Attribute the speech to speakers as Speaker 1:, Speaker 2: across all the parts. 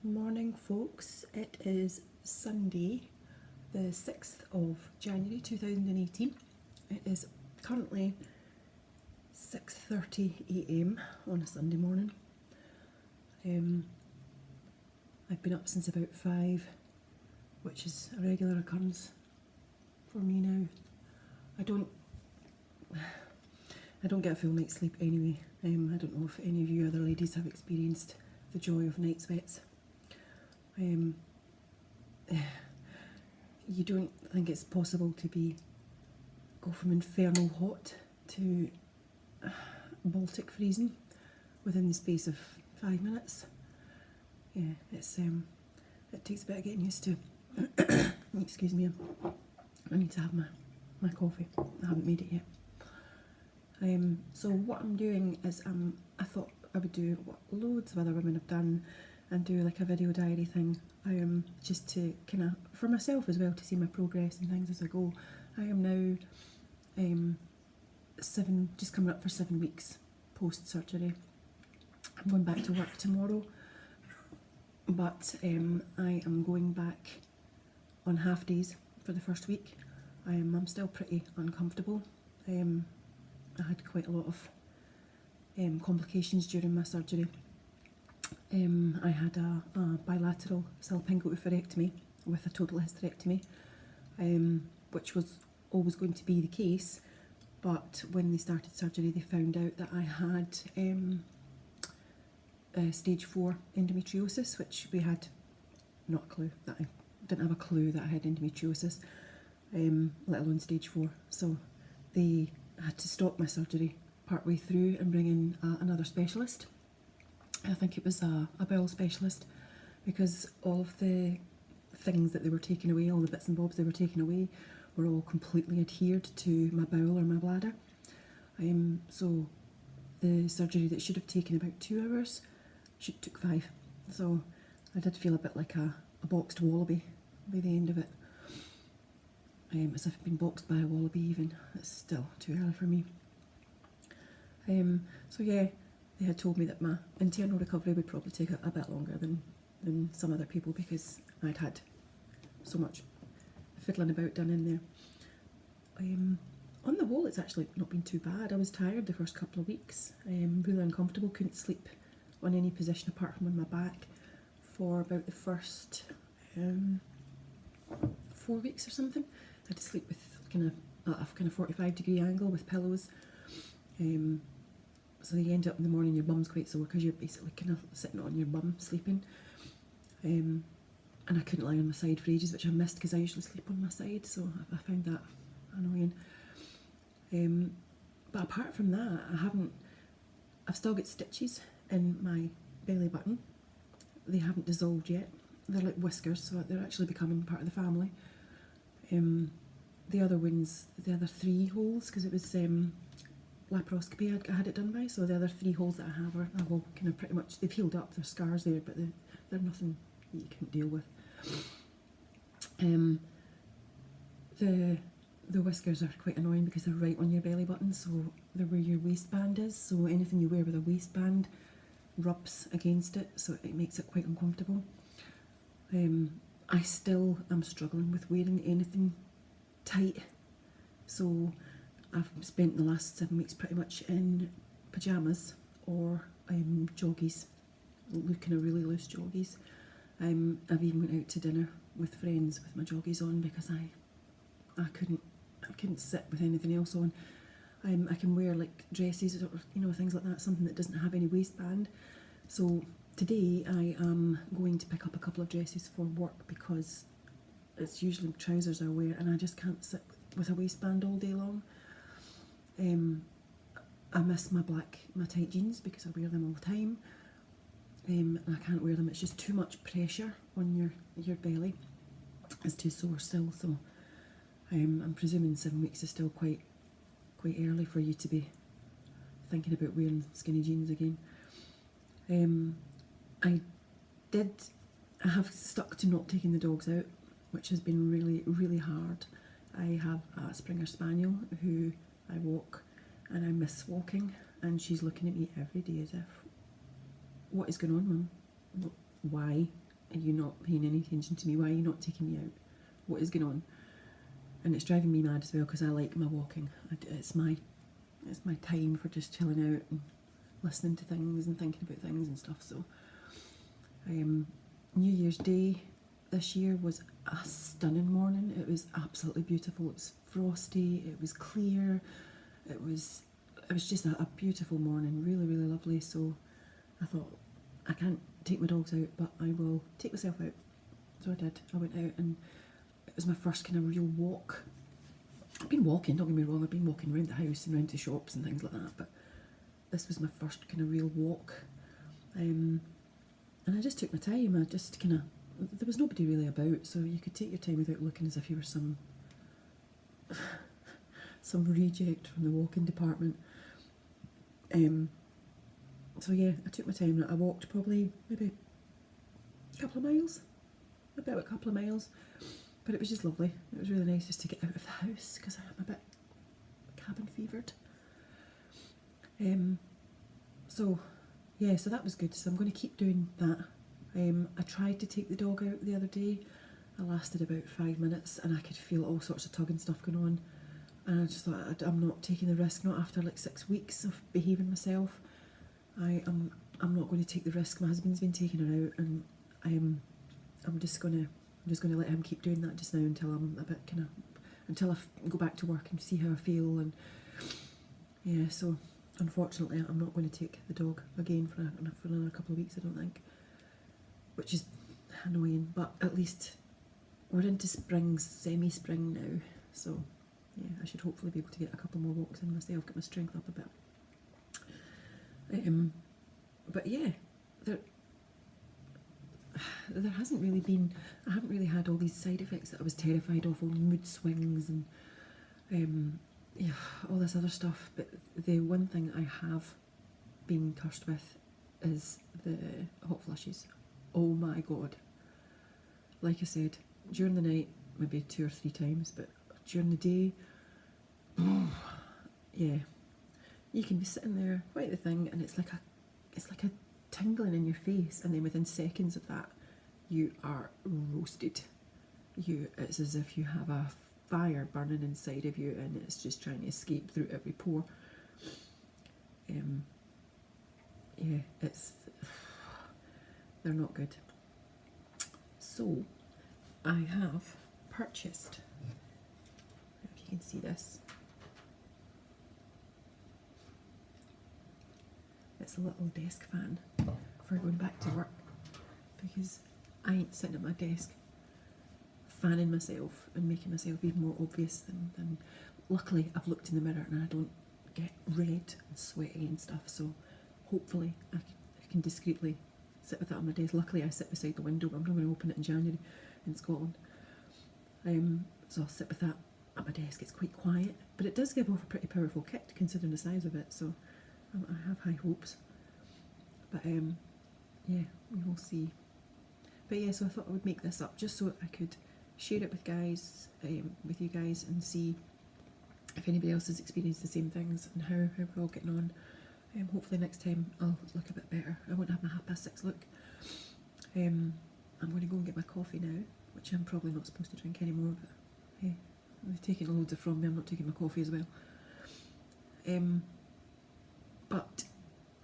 Speaker 1: Morning folks, it is Sunday the 6th of January 2018. It is currently 6:30 am on a Sunday morning. I've been up since about 5, which is a regular occurrence for me now. I don't get a full night's sleep anyway. I don't know if any of you other ladies have experienced the joy of night sweats. You don't think it's possible to go from infernal hot to Baltic freezing within the space of 5 minutes. Yeah, it takes a bit of getting used to. Excuse me, I need to have my coffee. I haven't made it yet. So what I'm doing is I thought I would do what loads of other women have done and do like a video diary thing, just to kind of, for myself as well, to see my progress and things as I go. I am now just coming up for 7 weeks post surgery. I'm going back to work tomorrow, but I am going back on half days for the first week. I'm still pretty uncomfortable. I had quite a lot of complications during my surgery. I had a bilateral Salpingo Oopherectomy with a total hysterectomy, which was always going to be the case, but when they started surgery they found out that I had stage 4 endometriosis, which we had not a clue that I didn't have a clue that I had endometriosis, let alone stage 4. So they had to stop my surgery partway through and bring in another specialist. I think it was a bowel specialist, because all of the things that they were taking away, all the bits and bobs they were taking away, were all completely adhered to my bowel or my bladder. So the surgery that should have taken about 2 hours took 5. So I did feel a bit like a boxed wallaby by the end of it. As if I've been boxed by a wallaby even. It's still too early for me. So yeah, they had told me that my internal recovery would probably take a bit longer than some other people, because I'd had so much fiddling about done in there. On the whole, it's actually not been too bad. I was tired the first couple of weeks, really uncomfortable, couldn't sleep on any position apart from on my back for about the first 4 weeks or something. I had to sleep with a 45-degree angle with pillows. So you end up in the morning, your bum's quite sore because you're basically kind of sitting on your bum sleeping. And I couldn't lie on my side for ages, which I missed because I usually sleep on my side, so I found that annoying. But apart from that, I've still got stitches in my belly button. They haven't dissolved yet. They're like whiskers, so they're actually becoming part of the family. The other wounds, the other 3 holes, because it was laparoscopy I had it done by, so the other 3 holes that I have are all kind of pretty much, they've healed up, there's scars there, but they're nothing that you can't deal with. The whiskers are quite annoying because they're right on your belly button, so they're where your waistband is, so anything you wear with a waistband rubs against it, so it makes it quite uncomfortable. I still am struggling with wearing anything tight, so I've spent the last 7 weeks pretty much in pyjamas or joggies, looking at really loose joggies. I've even went out to dinner with friends with my joggies on because I couldn't sit with anything else on. I can wear like dresses or things like that, something that doesn't have any waistband. So today I am going to pick up a couple of dresses for work because it's usually trousers I wear and I just can't sit with a waistband all day long. I miss my tight jeans because I wear them all the time. And I can't wear them, it's just too much pressure on your belly. It's too sore still, so I'm presuming 7 weeks is still quite early for you to be thinking about wearing skinny jeans again. I have stuck to not taking the dogs out, which has been really, really hard. I have a Springer Spaniel who I walk, and I miss walking, and she's looking at me every day as if, what is going on, Mum? Why are you not paying any attention to me? Why are you not taking me out? What is going on? And it's driving me mad as well because I like my walking. It's my time for just chilling out and listening to things and thinking about things and stuff. So New Year's Day this year was a stunning morning. It was absolutely beautiful. It was frosty, it was clear, it was just a beautiful morning, really, really lovely. So I thought, I can't take my dogs out, but I will take myself out. So I did. I went out and it was my first kind of real walk. I've been walking, don't get me wrong, I've been walking around the house and round to shops and things like that, but this was my first kind of real walk. And I just took my time. I just kind of, there was nobody really about, so you could take your time without looking as if you were some reject from the walking department. So yeah, I took my time. I walked probably maybe a couple of miles, about a couple of miles, but it was just lovely. It was really nice just to get out of the house because I'm a bit cabin fevered. So yeah, so that was good. So I'm going to keep doing that. I tried to take the dog out the other day. I lasted about 5 minutes and I could feel all sorts of tugging stuff going on. And I just thought, I'm not taking the risk, not after like 6 weeks of behaving myself. I'm not going to take the risk. My husband's been taking her out, and I'm just gonna let him keep doing that just now until I'm a bit until I go back to work and see how I feel. And yeah, so unfortunately I'm not going to take the dog again for another couple of weeks, I don't think, which is annoying, but at least we're into spring, semi-spring now, so yeah, I should hopefully be able to get a couple more walks in myself, get my strength up a bit. But yeah, there hasn't really been, I haven't really had all these side effects that I was terrified of, all mood swings and yeah, all this other stuff. But the one thing I have been cursed with is the hot flushes. Oh my god. Like I said, during the night, maybe 2 or 3 times, but during the day, yeah, you can be sitting there, quite the thing, and it's like a tingling in your face, and then within seconds of that, you are roasted. It's as if you have a fire burning inside of you, and it's just trying to escape through every pore. Yeah, they're not good. So, I have purchased, if you can see this, it's a little desk fan for going back to work, because I ain't sitting at my desk fanning myself and making myself even more obvious than luckily I've looked in the mirror and I don't get red and sweaty and stuff, so hopefully I can discreetly sit with that on my desk. Luckily I sit beside the window, but I'm not going to open it in January in Scotland. So I'll sit with that at my desk. It's quite quiet, but it does give off a pretty powerful kick considering the size of it, so I have high hopes. But yeah, we will see. But yeah, so I thought I would make this up just so I could share it with you guys, and see if anybody else has experienced the same things and how we're all getting on. Hopefully next time I'll look a bit better. I won't have my 6:30 look. I'm going to go and get my coffee now, which I'm probably not supposed to drink anymore, but hey, they've taken loads of from me, I'm not taking my coffee as well. But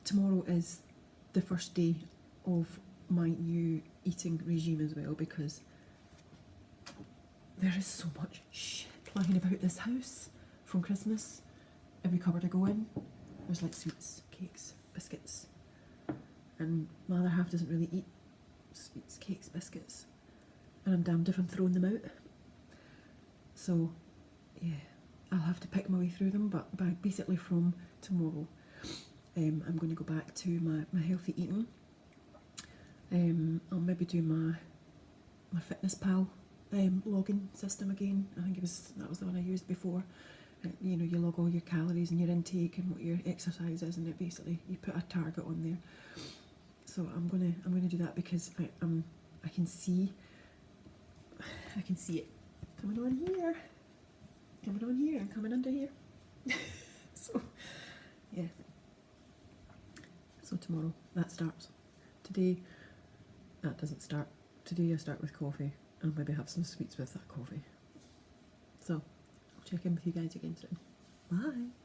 Speaker 1: tomorrow is the first day of my new eating regime as well, because there is so much shit lying about this house from Christmas. Every cupboard I go in, there's like sweets, cakes, biscuits, and my other half doesn't really eat sweets, cakes, biscuits, and I'm damned if I'm throwing them out. So yeah, I'll have to pick my way through them, but basically from tomorrow I'm going to go back to my healthy eating. I'll maybe do my Fitness Pal login system again. I think that was the one I used before. You know, you log all your calories and your intake and what your exercise is, and it basically you put a target on there. So I'm gonna do that because I can see it coming on here, and coming under here. So yeah. So tomorrow that starts. Today that doesn't start. today I start with coffee and maybe have some sweets with that coffee. So I'll check in with you guys again soon. Bye.